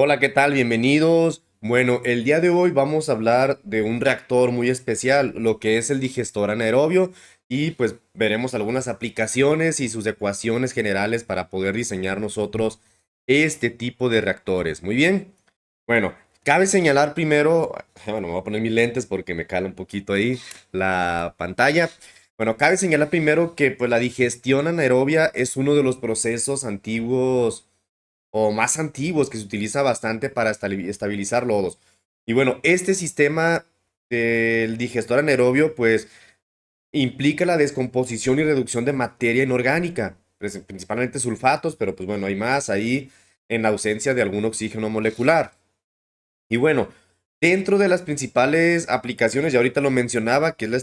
Hola, ¿qué tal? Bienvenidos. Bueno, el día de hoy vamos a hablar de un reactor muy especial, lo que es el digestor anaerobio, y pues veremos algunas aplicaciones y sus ecuaciones generales para poder diseñar nosotros este tipo de reactores. Muy bien. Bueno, cabe señalar primero, bueno, me voy a poner mis lentes porque me cala un poquito ahí la pantalla. Bueno, cabe señalar primero que pues la digestión anaerobia es uno de los procesos antiguos o más antiguos que se utiliza bastante para estabilizar lodos. Y bueno, este sistema del digestor anaerobio pues implica la descomposición y reducción de materia inorgánica, principalmente sulfatos, pero pues bueno, hay más ahí en la ausencia de algún oxígeno molecular. Y bueno, dentro de las principales aplicaciones, ya ahorita lo mencionaba, que es la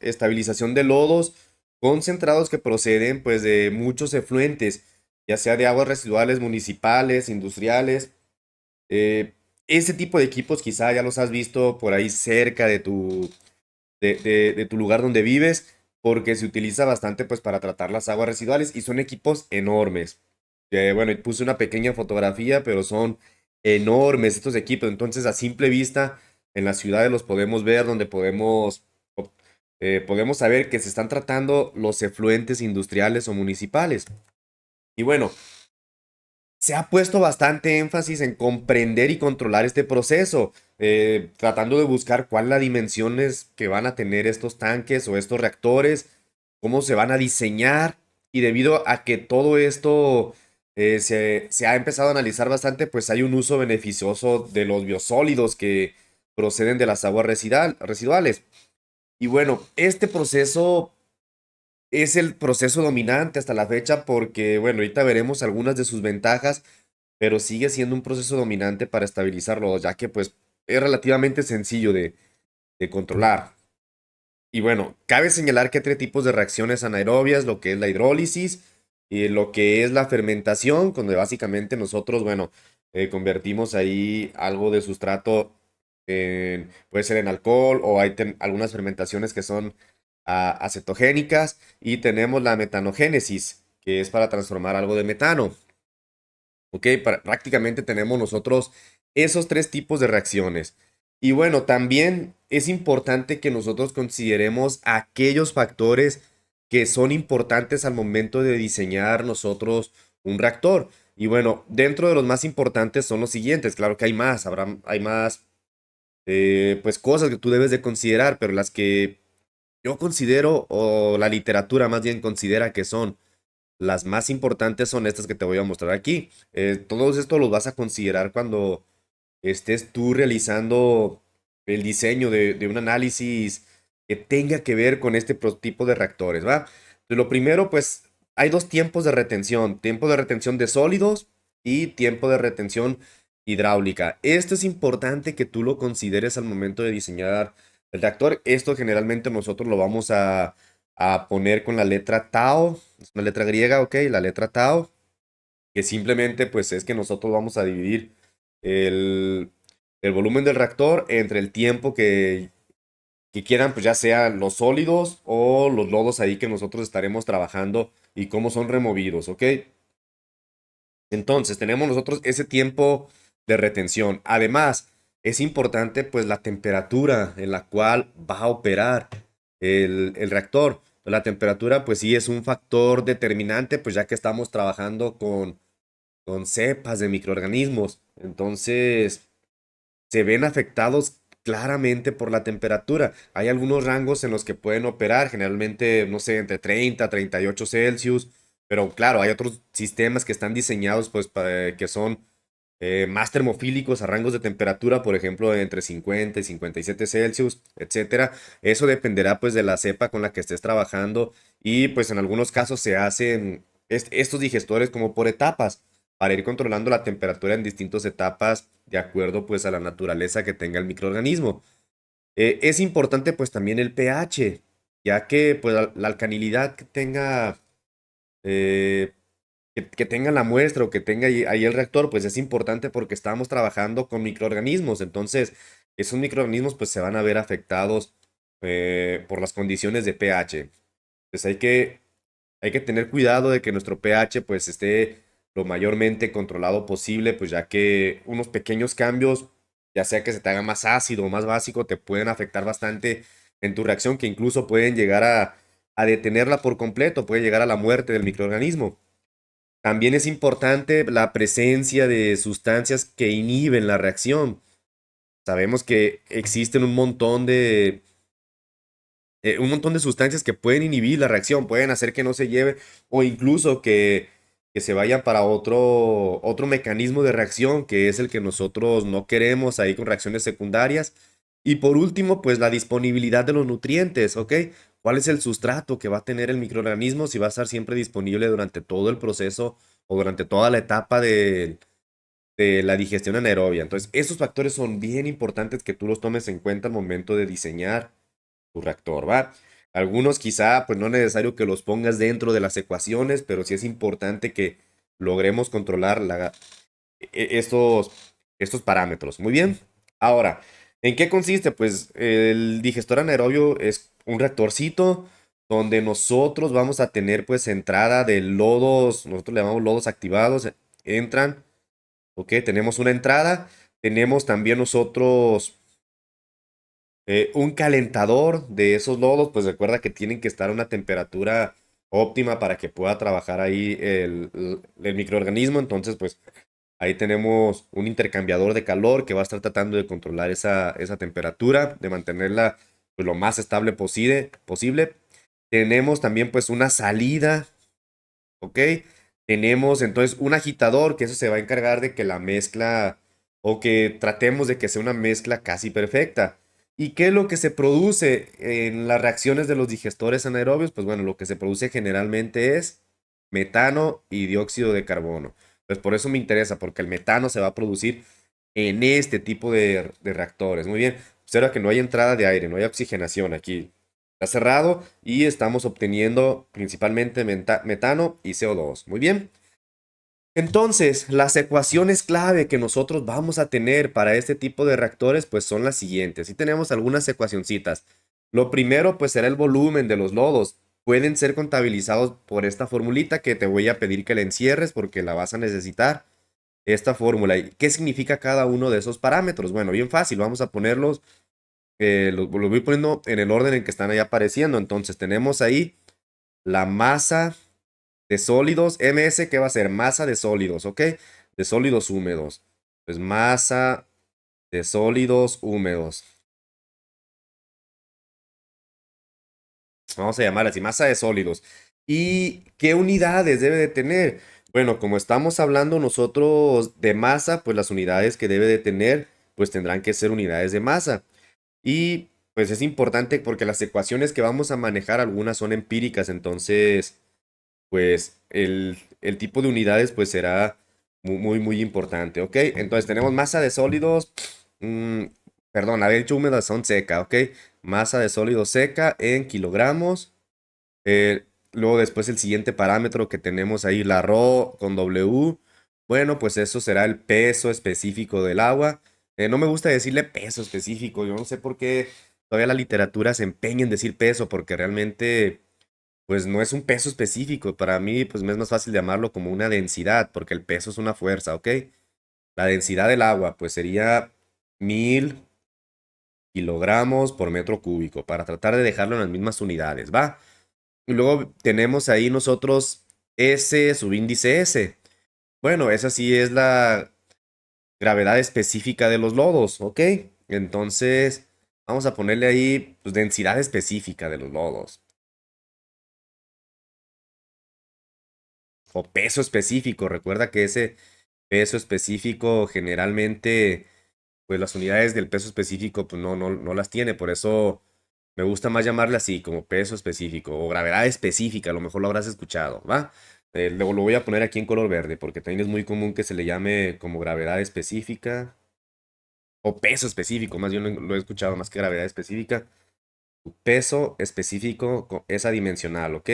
estabilización de lodos concentrados que proceden pues de muchos efluentes, ya sea de aguas residuales municipales, industriales. Eh, ese tipo de equipos quizá ya los has visto por ahí cerca de tu lugar donde vives, porque se utiliza bastante pues para tratar las aguas residuales y son equipos enormes. Bueno, puse una pequeña fotografía, pero son enormes estos equipos. Entonces, a simple vista, en las ciudades los podemos ver, donde podemos saber que se están tratando los efluentes industriales o municipales. Y bueno, se ha puesto bastante énfasis en comprender y controlar este proceso, tratando de buscar cuál las dimensiones que van a tener estos tanques o estos reactores, cómo se van a diseñar, y debido a que todo esto se ha empezado a analizar bastante, pues hay un uso beneficioso de los biosólidos que proceden de las aguas residuales. Y bueno, este proceso es el proceso dominante hasta la fecha porque, bueno, ahorita veremos algunas de sus ventajas, pero sigue siendo un proceso dominante para estabilizarlo, ya que pues es relativamente sencillo de controlar. Y bueno, cabe señalar que hay tres tipos de reacciones anaerobias, lo que es la hidrólisis y lo que es la fermentación, donde básicamente nosotros, bueno, convertimos ahí algo de sustrato puede ser en alcohol, o hay algunas fermentaciones que son acetogénicas, y tenemos la metanogénesis, que es para transformar algo de metano. ¿Ok? Prácticamente tenemos nosotros esos tres tipos de reacciones. Y bueno, también es importante que nosotros consideremos aquellos factores que son importantes al momento de diseñar nosotros un reactor. Y bueno, dentro de los más importantes son los siguientes. Claro que hay más, hay más pues cosas que tú debes de considerar, pero las que yo considero, o la literatura más bien considera que son las más importantes, son estas que te voy a mostrar aquí. Todos estos los vas a considerar cuando estés tú realizando el diseño de un análisis que tenga que ver con este tipo de reactores, ¿va? Entonces, lo primero, pues, hay dos tiempos de retención: tiempo de retención de sólidos y tiempo de retención hidráulica. Esto es importante que tú lo consideres al momento de diseñar el reactor. Esto generalmente nosotros lo vamos a poner con la letra tau, es una letra griega, ok, la letra tau, que simplemente pues es que nosotros vamos a dividir el, el volumen del reactor entre el tiempo que quieran, pues ya sean los sólidos o los lodos ahí que nosotros estaremos trabajando y cómo son removidos, ¿ok? Entonces tenemos nosotros ese tiempo de retención. Además, es importante pues la temperatura en la cual va a operar el reactor. La temperatura pues sí es un factor determinante, pues ya que estamos trabajando con cepas de microorganismos. Entonces, se ven afectados claramente por la temperatura. Hay algunos rangos en los que pueden operar, generalmente, no sé, entre 30 a 38 Celsius, pero claro, hay otros sistemas que están diseñados, pues, que son más termofílicos a rangos de temperatura, por ejemplo, entre 50 y 57 Celsius, etcétera. Eso dependerá, pues, de la cepa con la que estés trabajando, y, pues, en algunos casos se hacen estos digestores como por etapas, para ir controlando la temperatura en distintas etapas de acuerdo pues a la naturaleza que tenga el microorganismo. Es importante pues también el pH, ya que pues la alcanilidad que tenga, eh, que tenga la muestra, o que tenga ahí el reactor, pues es importante porque estamos trabajando con microorganismos. Entonces esos microorganismos pues se van a ver afectados por las condiciones de pH. Pues hay que tener cuidado de que nuestro pH pues esté lo mayormente controlado posible, pues ya que unos pequeños cambios, ya sea que se te haga más ácido o más básico, te pueden afectar bastante en tu reacción, que incluso pueden llegar a detenerla por completo, puede llegar a la muerte del microorganismo. También es importante la presencia de sustancias que inhiben la reacción. Sabemos que existen un montón de sustancias que pueden inhibir la reacción, pueden hacer que no se lleve o incluso que se vayan para otro mecanismo de reacción, que es el que nosotros no queremos ahí con reacciones secundarias. Y por último, pues la disponibilidad de los nutrientes, ¿ok? ¿Cuál es el sustrato que va a tener el microorganismo si va a estar siempre disponible durante todo el proceso o durante toda la etapa de la digestión anaerobia? Entonces, esos factores son bien importantes que tú los tomes en cuenta al momento de diseñar tu reactor, ¿va? Algunos quizá, pues no es necesario que los pongas dentro de las ecuaciones, pero sí es importante que logremos controlar estos parámetros. Muy bien. Ahora, ¿en qué consiste? Pues el digestor anaerobio es un reactorcito donde nosotros vamos a tener pues entrada de lodos, nosotros le llamamos lodos activados, entran, ok, tenemos una entrada, tenemos también nosotros un calentador de esos lodos, pues recuerda que tienen que estar a una temperatura óptima para que pueda trabajar ahí el microorganismo. Entonces, pues ahí tenemos un intercambiador de calor que va a estar tratando de controlar esa temperatura, de mantenerla pues, lo más estable posible. Tenemos también pues una salida, ¿ok? Tenemos entonces un agitador, que eso se va a encargar de que la mezcla o que tratemos de que sea una mezcla casi perfecta. ¿Y qué es lo que se produce en las reacciones de los digestores anaerobios? Pues bueno, lo que se produce generalmente es metano y dióxido de carbono. Pues por eso me interesa, porque el metano se va a producir en este tipo de reactores. Muy bien, observa que no hay entrada de aire, no hay oxigenación aquí. Está cerrado y estamos obteniendo principalmente metano y CO2. Muy bien. Entonces, las ecuaciones clave que nosotros vamos a tener para este tipo de reactores, pues son las siguientes. Y tenemos algunas ecuacioncitas. Lo primero, pues será el volumen de los lodos. Pueden ser contabilizados por esta formulita que te voy a pedir que la encierres porque la vas a necesitar. Esta fórmula. ¿Y qué significa cada uno de esos parámetros? Bueno, bien fácil. Vamos a ponerlos, los voy poniendo en el orden en que están ahí apareciendo. Entonces, tenemos ahí la masa de sólidos, MS, ¿qué va a ser? Masa de sólidos, ¿ok? De sólidos húmedos. Pues masa de sólidos húmedos. Vamos a llamar así, masa de sólidos. ¿Y qué unidades debe de tener? Bueno, como estamos hablando nosotros de masa, pues las unidades que debe de tener, pues tendrán que ser unidades de masa. Y pues es importante porque las ecuaciones que vamos a manejar, algunas son empíricas, entonces pues el tipo de unidades pues será muy importante, ¿ok? Entonces tenemos masa de sólidos, mm, perdón, había dicho húmedas, son seca, ¿ok? Masa de sólidos seca en kilogramos. Luego después el siguiente parámetro que tenemos ahí, la ρ con W. Bueno, pues eso será el peso específico del agua. No me gusta decirle peso específico, yo no sé por qué todavía la literatura se empeña en decir peso, porque realmente pues no es un peso específico. Para mí, pues me es más fácil llamarlo como una densidad, porque el peso es una fuerza, ¿ok? La densidad del agua, pues sería 1000 kilogramos por metro cúbico, para tratar de dejarlo en las mismas unidades, ¿va? Y luego tenemos ahí nosotros S subíndice S. Bueno, esa sí es la gravedad específica de los lodos, ¿ok? Entonces, vamos a ponerle ahí, pues, densidad específica de los lodos. O peso específico. Recuerda que ese peso específico generalmente, pues las unidades del peso específico, pues no las tiene. Por eso me gusta más llamarle así, como peso específico o gravedad específica. A lo mejor lo habrás escuchado, ¿va? Luego lo voy a poner aquí en color verde porque también es muy común que se le llame como gravedad específica o peso específico. Más bien lo he escuchado más que gravedad específica. Peso específico es adimensional, ¿ok?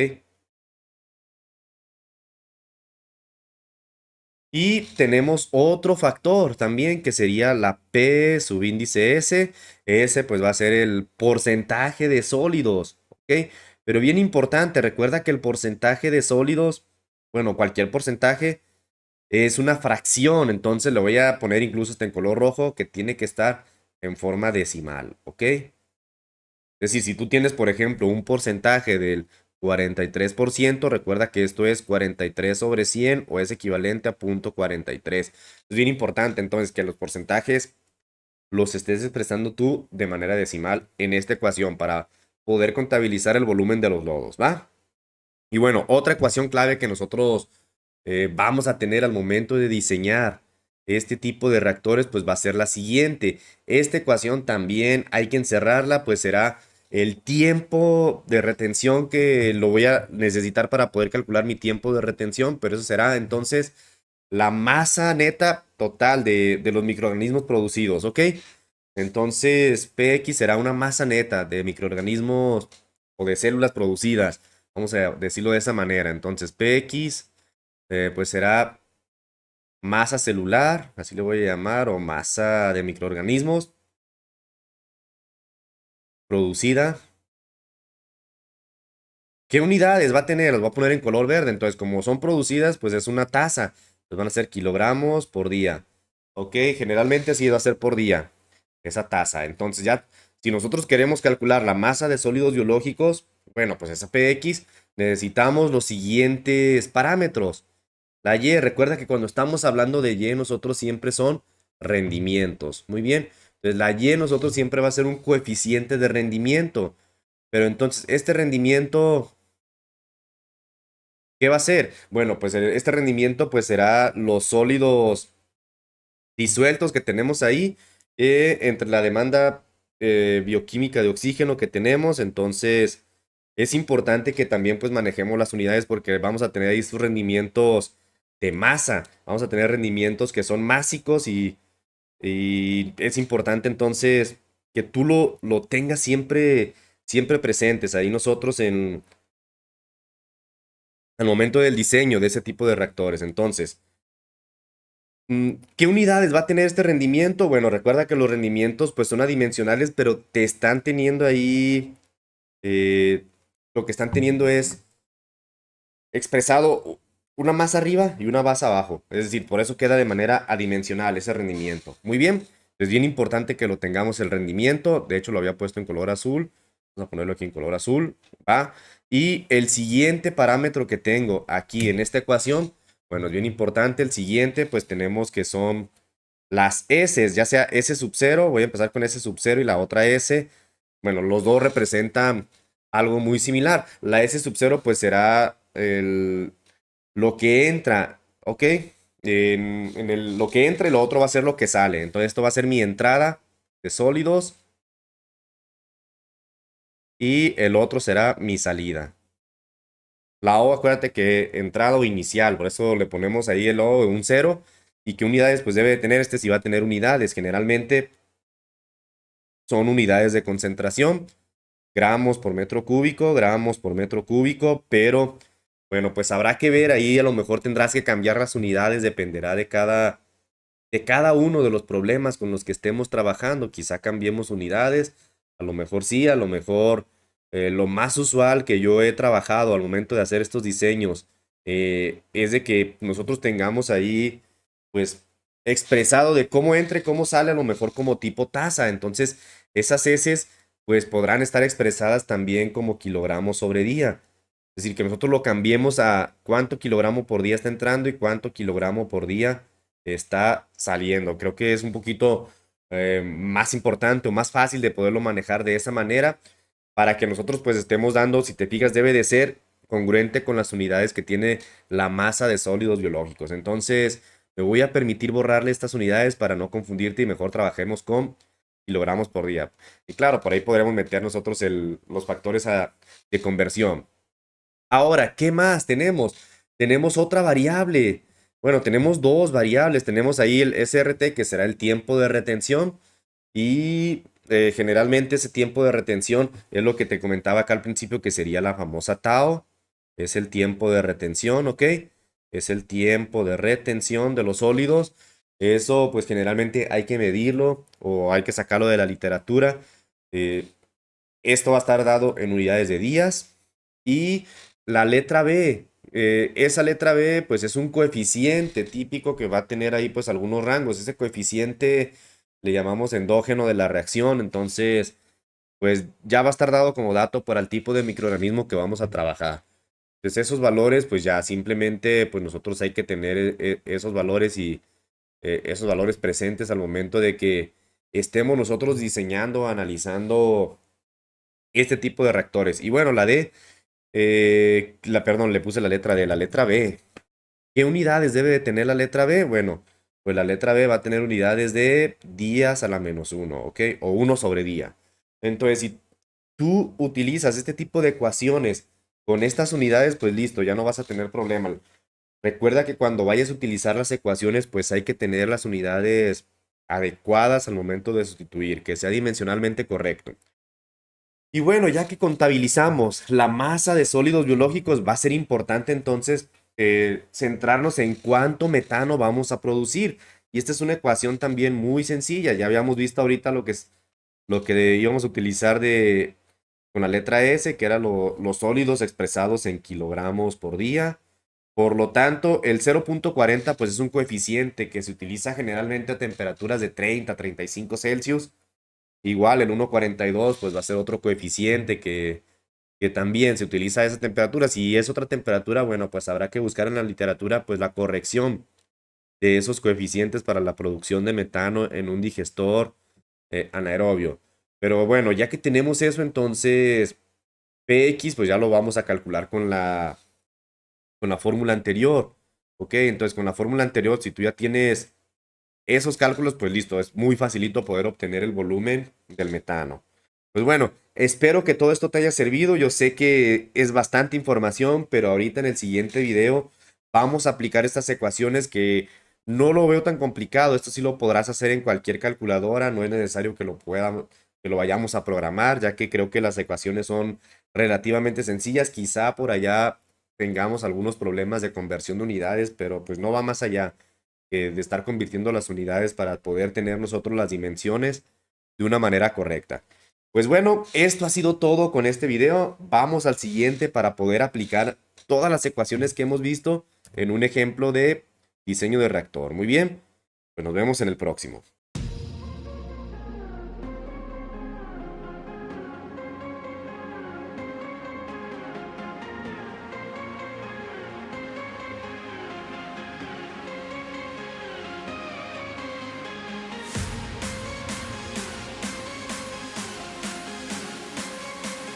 Y tenemos otro factor también que sería la P subíndice S. Ese pues va a ser el porcentaje de sólidos, ¿ok? Pero bien importante, recuerda que el porcentaje de sólidos, bueno, cualquier porcentaje, es una fracción, entonces le voy a poner incluso hasta en color rojo que tiene que estar en forma decimal, ¿ok? Es decir, si tú tienes, por ejemplo, un porcentaje del 43%, recuerda que esto es 43 sobre 100 o es equivalente a 0.43. Es bien importante entonces que los porcentajes los estés expresando tú de manera decimal en esta ecuación para poder contabilizar el volumen de los lodos, ¿va? Y bueno, otra ecuación clave que nosotros vamos a tener al momento de diseñar este tipo de reactores, pues va a ser la siguiente. Esta ecuación también hay que encerrarla, pues será el tiempo de retención que lo voy a necesitar para poder calcular mi tiempo de retención, pero eso será entonces la masa neta total de los microorganismos producidos, ¿ok? Entonces, PX será una masa neta de microorganismos o de células producidas. Vamos a decirlo de esa manera. Entonces, PX pues será masa celular, así le voy a llamar, o masa de microorganismos producida. ¿Qué unidades va a tener? Las voy a poner en color verde. Entonces, como son producidas, pues es una tasa. Pues van a ser kilogramos por día. Ok, generalmente así va a ser por día esa tasa. Entonces, ya, si nosotros queremos calcular la masa de sólidos biológicos, bueno, pues esa PX, necesitamos los siguientes parámetros. La Y, recuerda que cuando estamos hablando de Y, nosotros siempre son rendimientos. Muy bien. Entonces, la Y nosotros siempre va a ser un coeficiente de rendimiento. Pero entonces, este rendimiento, ¿qué va a ser? Bueno, pues este rendimiento pues será los sólidos disueltos que tenemos ahí entre la demanda bioquímica de oxígeno que tenemos. Entonces, es importante que también pues manejemos las unidades porque vamos a tener ahí sus rendimientos de masa. Vamos a tener rendimientos que son másicos y es importante entonces que tú lo tengas siempre, siempre presentes. Ahí nosotros al momento del diseño de ese tipo de reactores. Entonces, ¿qué unidades va a tener este rendimiento? Bueno, recuerda que los rendimientos pues son adimensionales, pero te están teniendo ahí, eh, lo que están teniendo es expresado una más arriba y una más abajo. Es decir, por eso queda de manera adimensional ese rendimiento. Muy bien, es bien importante que lo tengamos el rendimiento. De hecho, lo había puesto en color azul. Vamos a ponerlo aquí en color azul. ¿Va? Y el siguiente parámetro que tengo aquí en esta ecuación, bueno, es bien importante. El siguiente, pues tenemos que son las S, ya sea S sub 0, voy a empezar con S sub 0 y la otra S. Bueno, los dos representan algo muy similar. La S sub 0 pues será lo que entra, ¿ok? Lo que entra y lo otro va a ser lo que sale. Entonces esto va a ser mi entrada de sólidos y el otro será mi salida. La O, acuérdate que entrada o inicial, por eso le ponemos ahí el O de un 0. ¿Y qué unidades pues debe de tener este? Si va a tener unidades, generalmente son unidades de concentración, gramos por metro cúbico, pero bueno, pues habrá que ver ahí, a lo mejor tendrás que cambiar las unidades, dependerá de cada uno de los problemas con los que estemos trabajando. Quizá cambiemos unidades, a lo mejor sí, a lo mejor lo más usual que yo he trabajado al momento de hacer estos diseños es de que nosotros tengamos ahí, pues, expresado de cómo entra y cómo sale, a lo mejor como tipo tasa. Entonces, esas heces, pues, podrán estar expresadas también como kilogramos sobre día. Es decir, que nosotros lo cambiemos a cuánto kilogramo por día está entrando y cuánto kilogramo por día está saliendo. Creo que es un poquito más importante o más fácil de poderlo manejar de esa manera para que nosotros pues estemos dando, si te fijas, debe de ser congruente con las unidades que tiene la masa de sólidos biológicos. Entonces, me voy a permitir borrarle estas unidades para no confundirte y mejor trabajemos con kilogramos por día. Y claro, por ahí podremos meter nosotros los factores de conversión. Ahora, ¿qué más tenemos? Tenemos otra variable. Bueno, tenemos dos variables. Tenemos ahí el SRT, que será el tiempo de retención. Y generalmente ese tiempo de retención es lo que te comentaba acá al principio, que sería la famosa tau. Es el tiempo de retención, ¿ok? Es el tiempo de retención de los sólidos. Eso, pues generalmente hay que medirlo o hay que sacarlo de la literatura. Eh, Esto va a estar dado en unidades de días. Y la letra B. esa letra B, pues es un coeficiente típico que va a tener ahí pues algunos rangos. Ese coeficiente le llamamos endógeno de la reacción, entonces pues ya va a estar dado como dato para el tipo de microorganismo que vamos a trabajar. Entonces esos valores pues ya simplemente pues nosotros hay que tener esos valores y esos valores presentes al momento de que estemos nosotros diseñando, analizando este tipo de reactores. Y bueno, la D, perdón, le puse la letra D, la letra B. ¿Qué unidades debe de tener la letra B? Bueno, pues la letra B va a tener unidades de días a la -1, ¿ok? O 1/día. Entonces, si tú utilizas este tipo de ecuaciones con estas unidades, pues listo, ya no vas a tener problema. Recuerda que cuando vayas a utilizar las ecuaciones, pues hay que tener las unidades adecuadas al momento de sustituir, que sea dimensionalmente correcto. Y bueno, ya que contabilizamos la masa de sólidos biológicos, va a ser importante entonces centrarnos en cuánto metano vamos a producir. Y esta es una ecuación también muy sencilla. Ya habíamos visto ahorita lo que íbamos a utilizar con la letra S, que eran los sólidos expresados en kilogramos por día. Por lo tanto, el 0,40 pues es un coeficiente que se utiliza generalmente a temperaturas de 30 a 35 Celsius. Igual el 1,42 pues va a ser otro coeficiente que también se utiliza a esa temperatura. Si es otra temperatura, bueno, pues habrá que buscar en la literatura pues la corrección de esos coeficientes para la producción de metano en un digestor anaerobio. Pero bueno, ya que tenemos eso, entonces Px pues ya lo vamos a calcular con la fórmula anterior. Ok, entonces con la fórmula anterior, si tú ya tienes esos cálculos, pues listo, es muy facilito poder obtener el volumen del metano. Pues bueno, espero que todo esto te haya servido. Yo sé que es bastante información, pero ahorita en el siguiente video vamos a aplicar estas ecuaciones que no lo veo tan complicado. Esto sí lo podrás hacer en cualquier calculadora, no es necesario que lo vayamos a programar, ya que creo que las ecuaciones son relativamente sencillas. Quizá por allá tengamos algunos problemas de conversión de unidades, pero pues no va más allá de estar convirtiendo las unidades para poder tener nosotros las dimensiones de una manera correcta. Pues bueno, esto ha sido todo con este video. Vamos al siguiente para poder aplicar todas las ecuaciones que hemos visto en un ejemplo de diseño de reactor. Muy bien, pues nos vemos en el próximo.